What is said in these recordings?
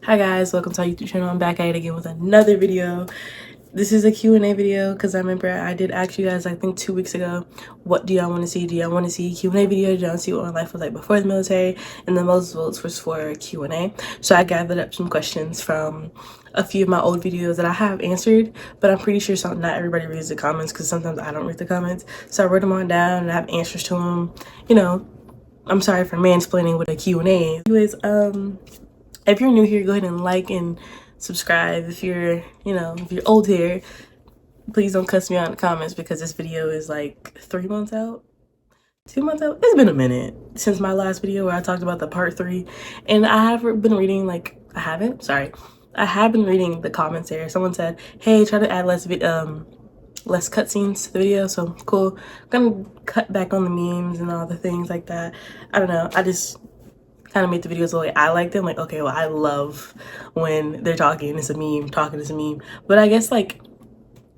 Hi guys, welcome to our YouTube channel. I'm back at it again with another video. This is a Q&A video because I remember I did ask you guys, I think 2 weeks ago, what do y'all want to see? Do y'all want to see a Q&A video? Do y'all want to see what my life was like before the military? And the most votes was for Q&A. So I gathered up some questions from a few of my old videos that I have answered, but I'm pretty sure not everybody reads the comments because sometimes I don't read the comments. So I wrote them all down and I have answers to them. You know, I'm sorry for mansplaining with a Q&A. Anyways, if you're new here, go ahead and like and subscribe. If you're, if you're old here, please don't cuss me out in the comments because this video is like 3 months out, 2 months out. It's been a minute since my last video where I talked about the part 3, and I have been reading I have been reading the comments there. Someone said, hey, try to add less cutscenes to the video. So cool. I'm gonna cut back on the memes and all the things like that. I don't know. I just kind of make the videos the way I like them. Like, okay, well, I love when they're talking, it's a meme, talking is a meme. But I guess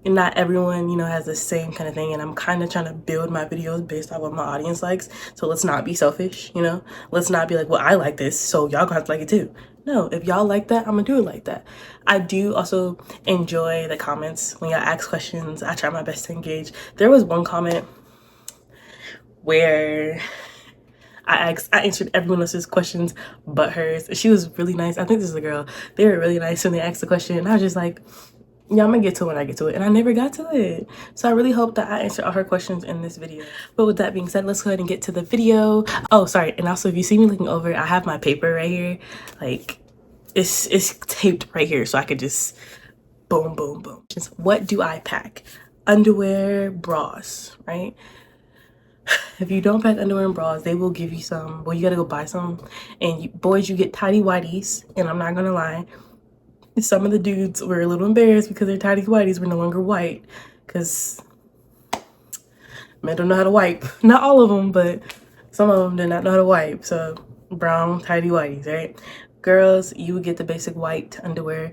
not everyone, has the same kind of thing, and I'm kind of trying to build my videos based off what my audience likes. So let's not be selfish, let's not be like, well, I like this, so y'all gonna have to like it too. No, if y'all like that, I'm gonna do it like that. I do also enjoy the comments when y'all ask questions. I try my best to engage. There was one comment where I answered everyone else's questions but hers. She was really nice. I think this is a girl. They were really nice when they asked the question, and I was just like, yeah, I'm gonna get to it when I get to it, and I never got to it. So I really hope that I answered all her questions in this video. But with that being said, let's go ahead and get to the video. Oh, sorry, and also if you see me looking over, I have my paper right here. Like, it's taped right here, so I could just boom, boom, boom. Just what do I pack? Underwear, bras, right? If you don't pack underwear and bras, they will give you some. Well, you gotta go buy some. And boys, you get tidy whities. And I'm not gonna lie, some of the dudes were a little embarrassed because their tidy whities were no longer white. Because men don't know how to wipe. Not all of them, but some of them did not know how to wipe. So brown tidy whities, right? Girls, you would get the basic white underwear.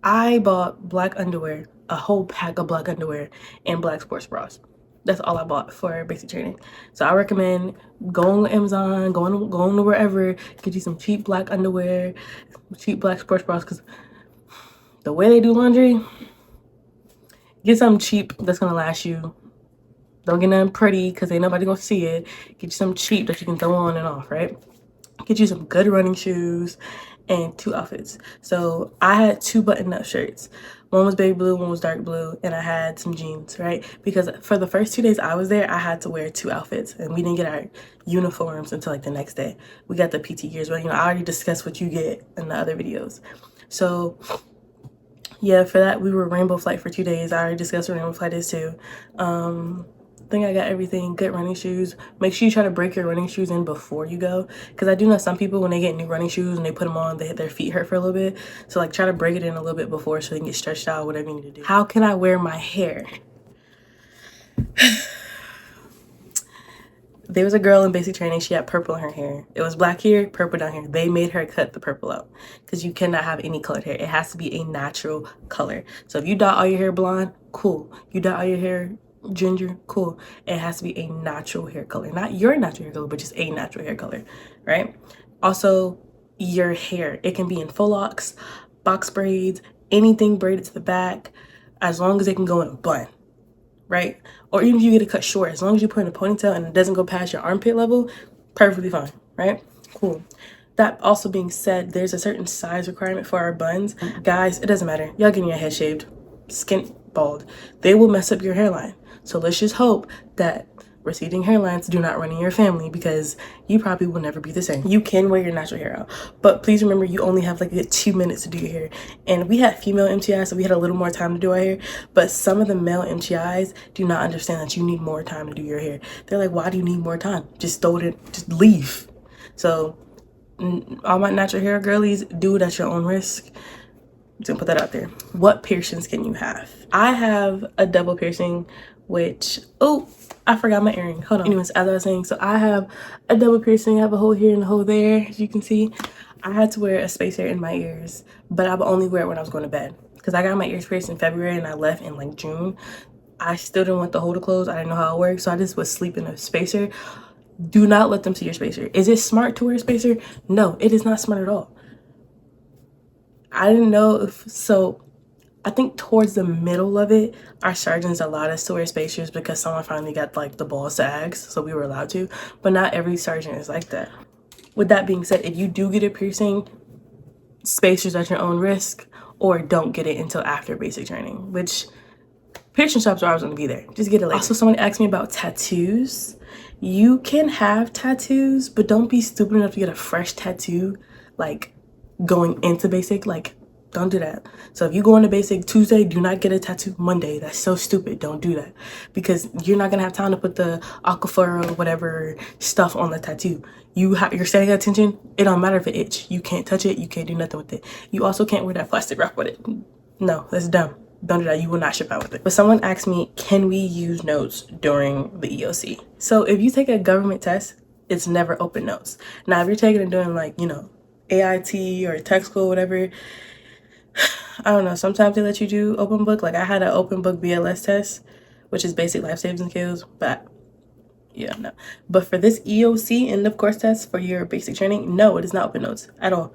I bought black underwear, a whole pack of black underwear and black sports bras. That's all I bought for basic training. So I recommend going to Amazon, going to wherever, get you some cheap black underwear, cheap black sports bras, because the way they do laundry, get something cheap that's gonna last you. Don't get nothing pretty because ain't nobody gonna see it. Get you something cheap that you can throw on and off, right? Get you some good running shoes and 2 outfits. So I had 2 button-up shirts. One was baby blue, one was dark blue, and I had some jeans, right? Because for the first 2 days I was there, I had to wear 2 outfits, and we didn't get our uniforms until the next day. We got the PT gears, but I already discussed what you get in the other videos. So yeah, for that, we were Rainbow Flight for 2 days. I already discussed what Rainbow Flight is too. I think I got everything. Good running shoes. Make sure you try to break your running shoes in before you go, because I do know some people when they get new running shoes and they put them on, their feet hurt for a little bit. So try to break it in a little bit before so they can get stretched out, whatever you need to do. How can I wear my hair? There was a girl in basic training, she had purple in her hair. It was black here, purple down here. They made her cut the purple out because you cannot have any colored hair. It has to be a natural color. So if you dye all your hair blonde, cool. You dye all your hair ginger, cool. It has to be a natural hair color. Not your natural hair color, but just a natural hair color, right? Also, your hair. It can be in faux locks, box braids, anything braided to the back, as long as it can go in a bun, right? Or even if you get it cut short, as long as you put in a ponytail and it doesn't go past your armpit level, perfectly fine, right? Cool. That also being said, there's a certain size requirement for our buns. Guys, it doesn't matter. Y'all getting your head shaved, skin bald. They will mess up your hairline. So let's just hope that receding hairlines do not run in your family, because you probably will never be the same. You can wear your natural hair out, but please remember you only have a good 2 minutes to do your hair. And we had female MTIs, so we had a little more time to do our hair, but some of the male MTIs do not understand that you need more time to do your hair. They're like, why do you need more time? Just throw it in, just leave. So all my natural hair girlies, do it at your own risk. Just gonna put that out there. What piercings can you have? I have a double piercing, which, oh, I forgot my earring. Hold on. Anyways, as I was saying, so I have a double piercing. I have a hole here and a hole there, as you can see. I had to wear a spacer in my ears, but I would only wear it when I was going to bed, because I got my ears pierced in February and I left in June. I still didn't want the hole to close. I didn't know how it worked, so I just would sleep in a spacer. Do not let them see your spacer. Is it smart to wear a spacer? No, it is not smart at all. I didn't know if, so I think towards the middle of it, our surgeons allowed us to wear spacers because someone finally got like the balls to ask, so we were allowed to, but not every surgeon is like that. With that being said, if you do get a piercing, spacers at your own risk, or don't get it until after basic training, which piercing shops are always going to be there. Just get it later. Also, someone asked me about tattoos. You can have tattoos, but don't be stupid enough to get a fresh tattoo, like going into basic. Like, don't do that. So if you go into basic Tuesday, do not get a tattoo Monday. That's so stupid. Don't do that, because you're not gonna have time to put the aquaphor or whatever stuff on the tattoo. You're setting attention. It don't matter if it itch. You can't touch it. You can't do nothing with it. You also can't wear that plastic wrap with it. No, that's dumb. Don't do that. You will not ship out with it. But someone asked me, can we use notes during the EOC? So if you take a government test, it's never open notes. Now, if you're taking and doing like, you know, AIT or tech school, whatever, I don't know, sometimes they let you do open book. Like I had an open book BLS test, which is basic life saving skills, but yeah, no. But for this EOC end of course test for your basic training, no, it is not open notes at all.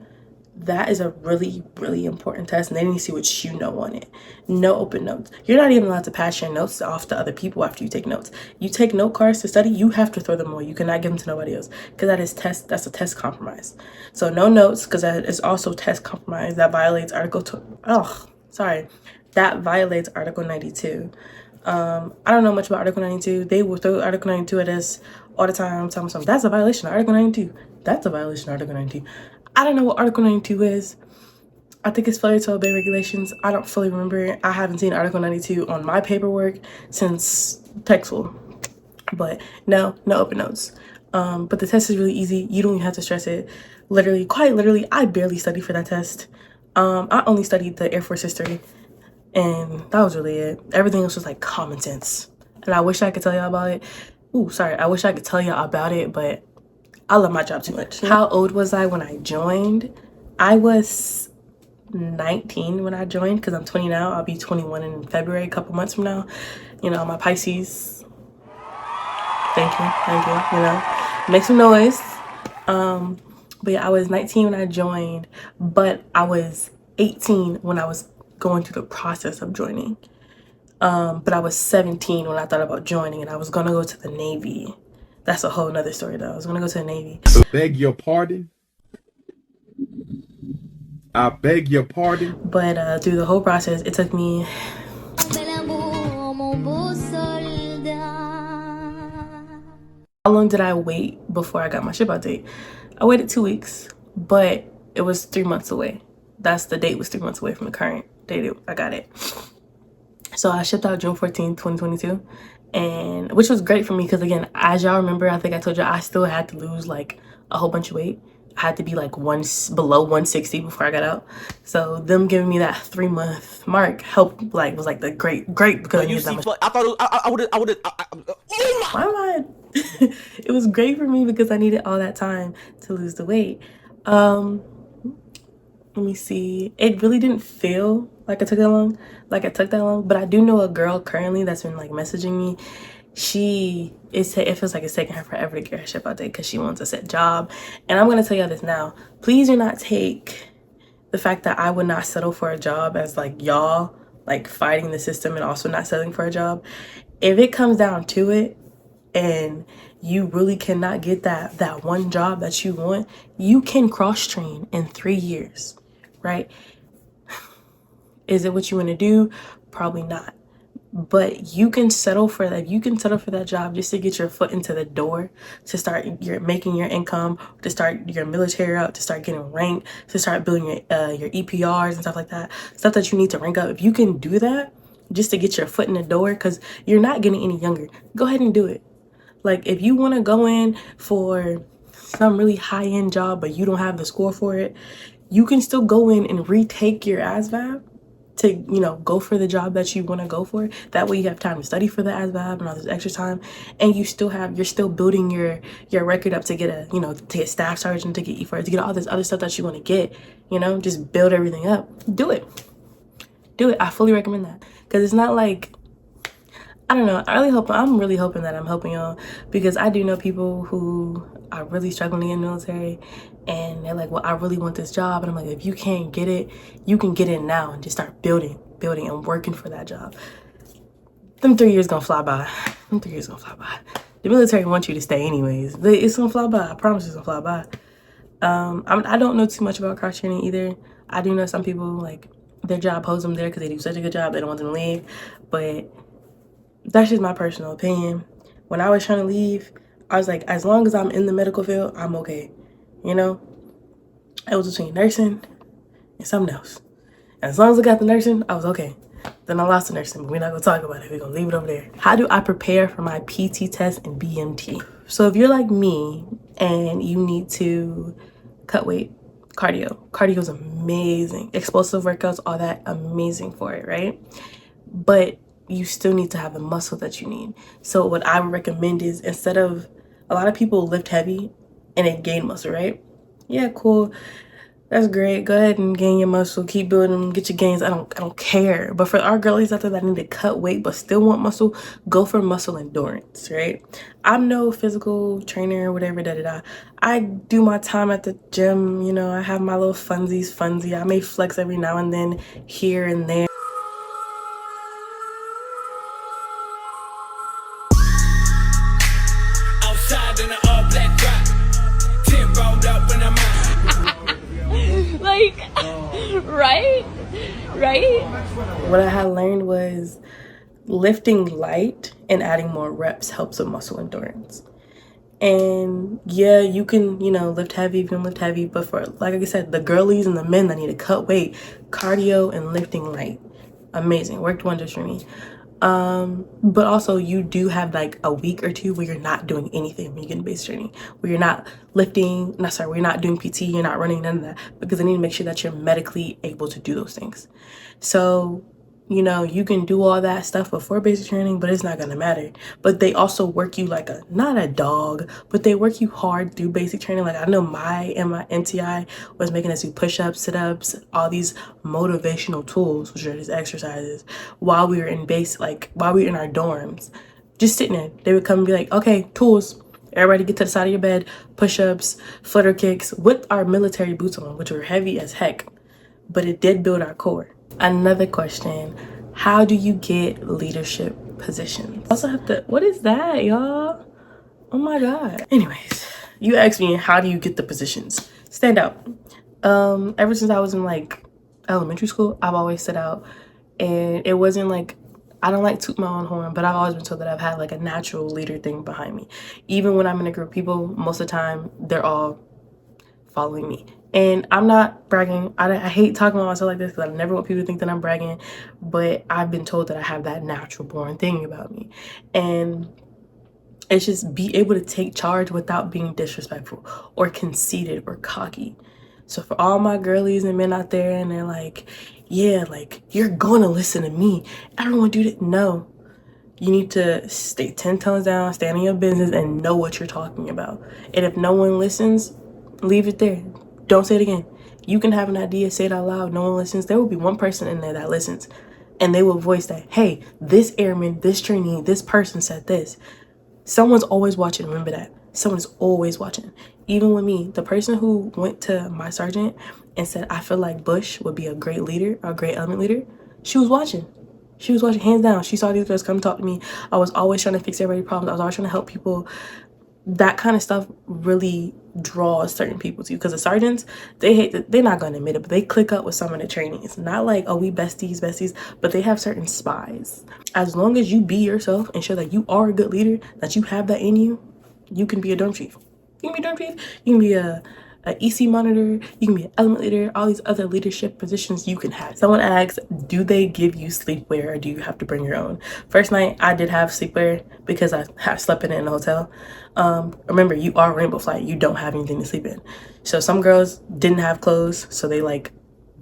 That is a really, really important test, and they need to see what you know on it. No open notes. You're not even allowed to pass your notes off to other people after you take notes. You take note cards to study, you have to throw them away. You cannot give them to nobody else, because that's a test compromise. So no notes, because that is also test compromise. That violates that violates Article 92. I don't know much about Article 92. They will throw Article 92 at us all the time, telling me something. That's a violation of Article 92. That's a violation of Article 92. I don't know what Article 92 is. I think it's failure to obey regulations. I don't fully remember. I haven't seen Article 92 on my paperwork since tech school. But no open notes. But the test is really easy. You don't even have to stress it. Literally, quite literally, I barely studied for that test. I only studied the Air Force history, and that was really it. Everything else was like common sense. And I wish I could tell y'all about it. I wish I could tell y'all about it, but I love my job too much. How old was I when I joined? I was 19 when I joined, because I'm 20 now. I'll be 21 in February, a couple months from now. You know, my Pisces. Thank you, you know. Make some noise. But yeah, I was 19 when I joined, but I was 18 when I was going through the process of joining. But I was 17 when I thought about joining, and I was gonna go to the Navy. That's a whole nother story though. I was gonna go to the Navy. Beg your pardon? I beg your pardon? But through the whole process, it took me... How long did I wait before I got my ship out date? I waited 2 weeks, but it was 3 months away. That's the date was 3 months away from the current date I got it. So I shipped out June 14th, 2022. And which was great for me, because again, as y'all remember, I think I told you I still had to lose like a whole bunch of weight. I had to be like below 160 before I got out. So them giving me that 3-month mark helped, like, was like the great because I thought I would why am I it was great for me because I needed all that time to lose the weight. Let me see. It really didn't feel like it took that long. But I do know a girl currently that's been like messaging me. It feels like it's taking her forever to get her ship out there because she wants a set job. And I'm gonna tell y'all this now. Please do not take the fact that I would not settle for a job as like y'all like fighting the system and also not settling for a job. If it comes down to it, and you really cannot get that one job that you want, you can cross train in 3 years, right? Is it what you want to do? Probably not. But you can settle for that. You can settle for that job just to get your foot into the door, to start making your income, to start your military out, to start getting ranked, to start building your EPRs and stuff like that. Stuff that you need to rank up. If you can do that just to get your foot in the door, because you're not getting any younger, go ahead and do it. Like, if you want to go in for some really high-end job, but you don't have the score for it, you can still go in and retake your ASVAB to, you know, go for the job that you want to go for. That way you have time to study for the ASVAB and all this extra time, and you're still building your record up to get a, you know, to get staff sergeant, to get E4, to get all this other stuff that you want to get, you know, just build everything up. Do it. I fully recommend that, because it's not like, I don't know. I'm really hoping that I'm helping y'all, because I do know people who are really struggling in the military, and they're like, well, I really want this job. And I'm like, if you can't get it, you can get it now and just start building and working for that job. Them 3 years gonna fly by. Them 3 years gonna fly by. The military wants you to stay anyways. It's gonna fly by. I promise it's gonna fly by. I don't know too much about cross training either. I do know some people, like, their job holds them there because they do such a good job, they don't want them to leave. But that's just my personal opinion. When I was trying to leave, I was like, as long as I'm in the medical field, I'm okay. You know, it was between nursing and something else. As long as I got the nursing, I was okay. Then I lost the nursing, but we're not gonna talk about it. We're gonna leave it over there. How do I prepare for my PT test and BMT? So if you're like me and you need to cut weight, cardio is amazing. Explosive workouts, all that, amazing for it, right? But you still need to have the muscle that you need. So what I would recommend is, instead of, a lot of people lift heavy and they gain muscle, right? Yeah, cool. That's great. Go ahead and gain your muscle. Keep building them. Get your gains. I don't care. But for our girlies out there that need to cut weight but still want muscle, go for muscle endurance, right? I'm no physical trainer or whatever, I do my time at the gym. You know, I have my little funsies. I may flex every now and then here and there. Outside in an all black drop, 10 rolled up in a mouth. Like, right? What I had learned was lifting light and adding more reps helps with muscle endurance. And yeah, you can, lift heavy, but for, like I said, the girlies and the men that need to cut weight, cardio and lifting light, amazing, worked wonders for me. But also you do have like a week or two where you're not doing anything when you get in basic training, where you're not we're not doing PT, you're not running, none of that, because I need to make sure that you're medically able to do those things. So, you can do all that stuff before basic training, but it's not gonna matter. But they also work you like not a dog, but they work you hard through basic training. Like, I know my MTI was making us do push-ups, sit-ups, all these motivational tools, which are just exercises, while we were in while we were in our dorms, just sitting there. They would come and be like, okay, tools. Everybody get to the side of your bed, push-ups, flutter kicks, with our military boots on, which were heavy as heck, but it did build our core. Another question, how do you get leadership positions? Also have to, what is that, y'all? Oh my God. Anyways, you asked me, how do you get the positions? Stand out. Ever since I was in like elementary school, I've always stood out, and it wasn't like, I don't like toot my own horn, but I've always been told that I've had like a natural leader thing behind me. Even when I'm in a group of people, most of the time, they're all following me. And I'm not bragging. I hate talking about myself like this because I never want people to think that I'm bragging, but I've been told that I have that natural born thing about me. And it's just be able to take charge without being disrespectful or conceited or cocky. So for all my girlies and men out there, and they're like, yeah, like, you're gonna listen to me, everyone do that. No, you need to stay 10 tones down, stand on your business, and know what you're talking about. And if no one listens, leave it there. Don't say it again. You can have an idea, say it out loud, no one listens. There will be one person in there that listens, and they will voice that, hey, this airman, this trainee, this person said this. Someone's always watching, remember that. Someone's always watching. Even with me, the person who went to my sergeant and said, I feel like Bush would be a great leader, a great element leader, she was watching. She was watching, hands down. She saw these girls come talk to me. I was always trying to fix everybody's problems. I was always trying to help people. That kind of stuff really draws certain people to you, because the sergeants, they're not going to admit it, but they click up with some of the trainees. Not like, oh, we besties, but they have certain spies. As long as you be yourself and show that you are a good leader, that you have that in you, you can be a dorm chief. You can be a dorm chief. You can be a EC monitor. You can be an element leader. All these other leadership positions you can have. Someone asks, do they give you sleepwear or do you have to bring your own? First night I did have sleepwear because I have slept in it in the hotel. Remember, you are Rainbow Flight. You don't have anything to sleep in. So some girls didn't have clothes, so they like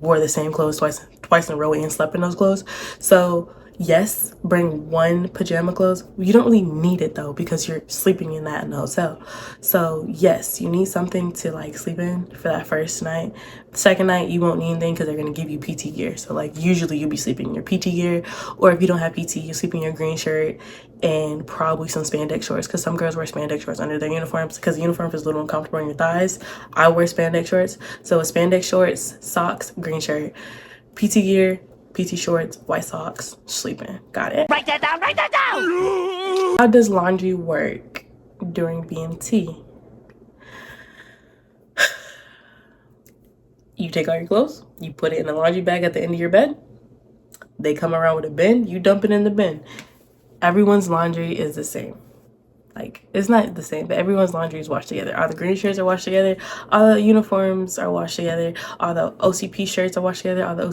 wore the same clothes twice in a row and slept in those clothes. So Yes, bring one pajama clothes. You don't really need it though because you're sleeping in that in the hotel. So yes, you need something to like sleep in for that first night. The second night you won't need anything because they're gonna give you PT gear. So like usually you'll be sleeping in your PT gear, or if you don't have PT, you sleep in your green shirt and probably some spandex shorts because some girls wear spandex shorts under their uniforms because the uniform is a little uncomfortable on your thighs. I wear spandex shorts, so it's spandex shorts, socks, green shirt, PT gear, PT shorts, white socks, sleeping. Got it? Write that down, write that down! How does laundry work during BMT? You take all your clothes, you put it in a laundry bag at the end of your bed. They come around with a bin, you dump it in the bin. Everyone's laundry is the same. Like, it's not the same, but everyone's laundry is washed together. All the green shirts are washed together. All the uniforms are washed together. All the OCP shirts are washed together. All the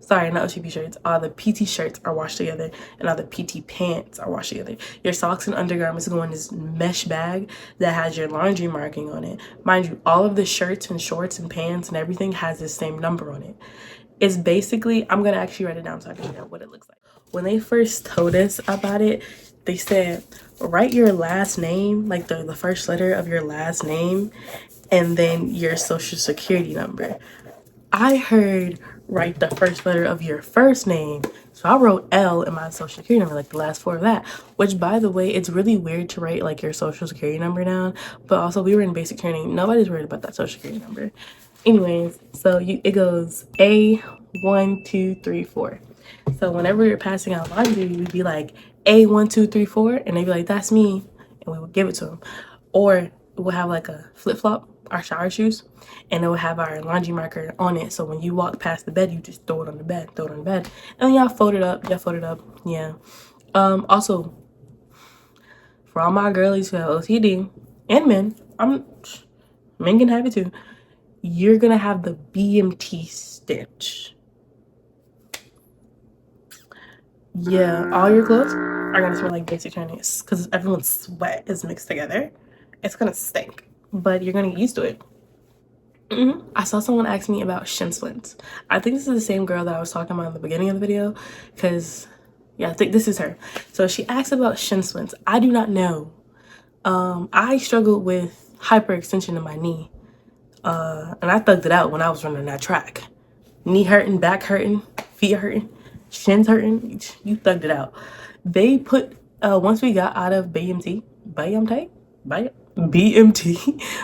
sorry, not OCP shirts. All the PT shirts are washed together. And all the PT pants are washed together. Your socks and undergarments go in this mesh bag that has your laundry marking on it. Mind you, all of the shirts and shorts and pants and everything has the same number on it. It's basically, I'm gonna actually write it down so I can know what it looks like. When they first told us about it, they said, write your last name, like the first letter of your last name, and then your social security number. I heard write the first letter of your first name. So I wrote L in my social security number, like the last four of that, which by the way, it's really weird to write like your social security number down, but also we were in basic training. Nobody's worried about that social security number. Anyways, so it goes A1, 2, 3, 4. So whenever you're passing out laundry, you'd be like A1, 2, 3, 4, and they'd be like, that's me, and we would give it to them. Or we'll have like a flip-flop, our shower shoes, and it will have our laundry marker on it. So when you walk past the bed, you just throw it on the bed, and then y'all fold it up, yeah. Also, for all my girlies who have OCD, and men can have it too, you're gonna have the BMT stitch. Yeah, all your clothes are gonna smell like basic training because everyone's sweat is mixed together. It's gonna stink, but you're gonna get used to it. I saw someone ask me about shin splints. I think this is the same girl that I was talking about in the beginning of the video because, yeah, I think this is her. So she asked about shin splints. I do not know. I struggled with hyperextension in my knee, and I thugged it out when I was running that track. Knee hurting, back hurting, feet hurting, shins hurting. You thugged it out. They put once we got out of BMT,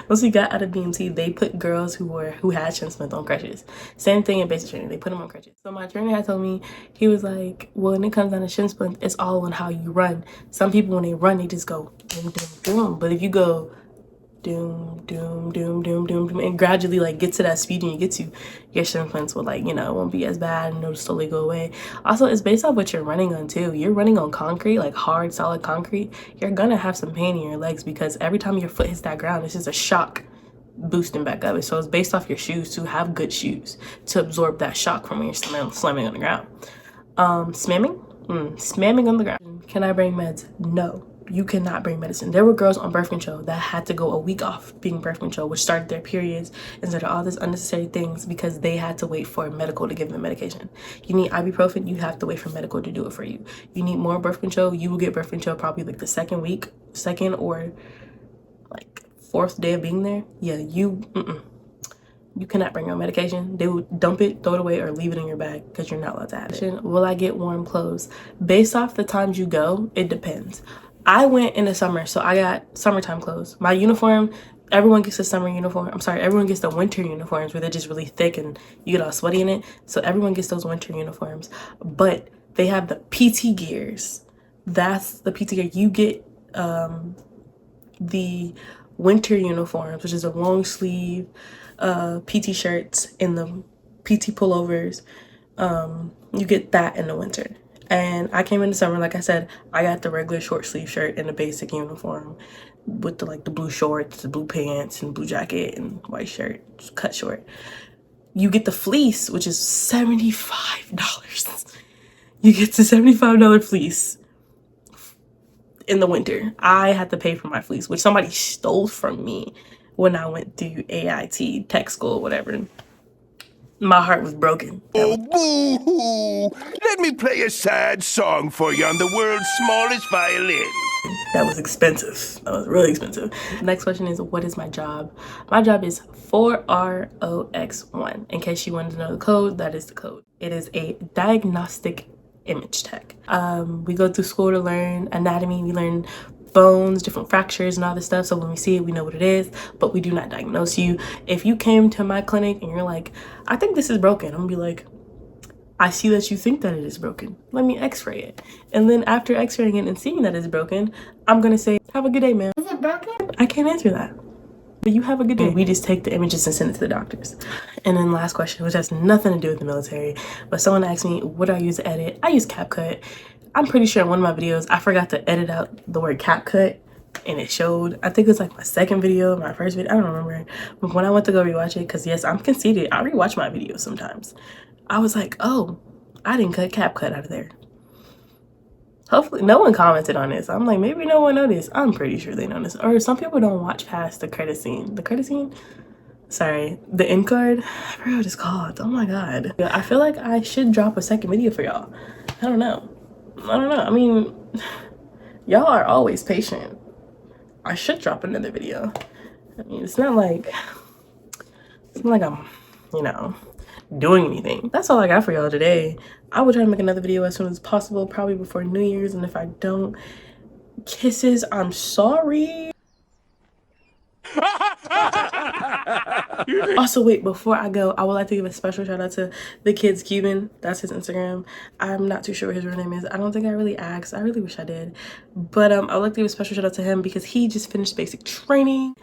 once we got out of BMT, they put girls who had shin splints on crutches. Same thing in basic training, they put them on crutches. So my trainer had told me, he was like, well, when it comes down to shin splint, it's all on how you run. Some people when they run, they just go doom, doom, doom. But if you go doom, doom, doom, doom, doom, doom, and gradually like get to that speed and you get to, your shin splints will like, it won't be as bad and it'll slowly go away. Also, it's based off what you're running on too. You're running on concrete, like hard, solid concrete. You're gonna have some pain in your legs because every time your foot hits that ground, it's just a shock boosting back up. So it's based off your shoes to have good shoes to absorb that shock from when you're slamming on the ground. Smamming on the ground. Can I bring meds? No. You cannot bring medicine. There were girls on birth control that had to go a week off being birth control, which started their periods and started all this unnecessary things because they had to wait for medical to give them medication. You need ibuprofen, you have to wait for medical to do it for you. You need more birth control, you will get birth control probably like the second or like fourth day of being there. Yeah, you cannot bring your medication. They will dump it, throw it away, or leave it in your bag because you're not allowed to have it. Will I get warm clothes? Based off the times you go, it depends. I went in the summer, so I got summertime clothes. My uniform, everyone gets a summer uniform. I'm sorry, everyone gets the winter uniforms where they're just really thick and you get all sweaty in it. So everyone gets those winter uniforms. But they have the PT gears. That's the PT gear. You get the winter uniforms, which is a long sleeve PT shirts and the PT pullovers. You get that in the winter. And I came in the summer, like I said, I got the regular short sleeve shirt and the basic uniform with the blue shorts, the blue pants, and blue jacket and white shirt, cut short. You get the fleece, which is $75. You get the $75 fleece in the winter. I had to pay for my fleece, which somebody stole from me when I went through AIT tech school, whatever. My heart was broken. Oh, boo-hoo! Let me play a sad song for you on the world's smallest violin. That was expensive. That was really expensive. Next question is, what is my job? My job is 4ROX1. In case you wanted to know the code, that is the code. It is a diagnostic image tech. We go through school to learn anatomy. We learn bones, different fractures and all this stuff. So when we see it, we know what it is, but we do not diagnose you. If you came to my clinic and you're like, I think this is broken, I'm gonna be like, I see that you think that it is broken. Let me x-ray it. And then after x-raying it and seeing that it's broken, I'm gonna say, have a good day, ma'am. Is it broken? I can't answer that. But you have a good day. We just take the images and send it to the doctors. And then last question, which has nothing to do with the military, but someone asked me, what do I use to edit? I use CapCut. I'm pretty sure in one of my videos, I forgot to edit out the word CapCut and it showed. I think it was like my second video, my first video, I don't remember. But when I went to go rewatch it, because yes, I'm conceited, I rewatch my videos sometimes. I was like, oh, I didn't cut CapCut out of there. Hopefully no one commented on this. I'm like, maybe no one noticed. I'm pretty sure they noticed. Or some people don't watch past the credit scene. The credit scene? Sorry, the end card? I forgot what it's called. Oh my God. I feel like I should drop a second video for y'all. I don't know. I mean, y'all are always patient. I should drop another video. I mean, it's not like I'm, you know, doing anything. That's all I got for y'all today. I will try to make another video as soon as possible, probably before New Year's, and if I don't, kisses, I'm sorry. Also, wait, before I go, I would like to give a special shout out to the Kids Cuban. That's his Instagram. I'm not too sure what his real name is. I don't think I really asked. I really wish I did. But I would like to give a special shout out to him because he just finished basic training.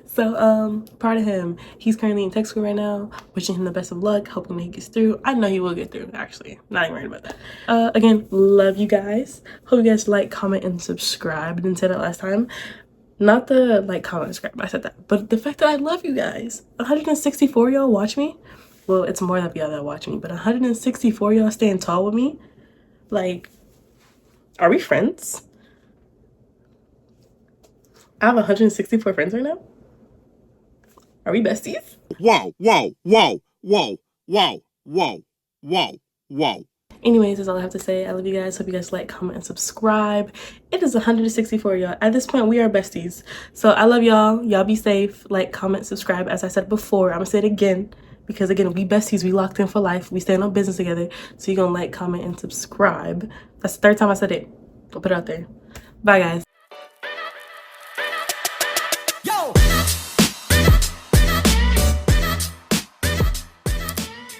So, proud of him. He's currently in tech school right now. Wishing him the best of luck. Hoping that he gets through. I know he will get through, actually. Not even worried about that. Again, love you guys. Hope you guys like, comment, and subscribe. I didn't say that last time. Not the like, comment, subscribe. I said that. But the fact that I love you guys. 164 y'all watch me. Well, it's more than y'all that watch me. But 164 y'all staying tall with me. Like, are we friends? I have 164 friends right now. Are we besties? Whoa, whoa, whoa, whoa, whoa, whoa, whoa, whoa. Anyways, that's all I have to say. I love you guys. Hope you guys like, comment, and subscribe. It is 164 y'all. At this point, we are besties. So I love y'all. Y'all be safe. Like, comment, subscribe. As I said before, I'm gonna say it again. Because again, we besties. We locked in for life. We stand on business together. So you're gonna like, comment, and subscribe. That's the third time I said it. I'll put it out there. Bye, guys.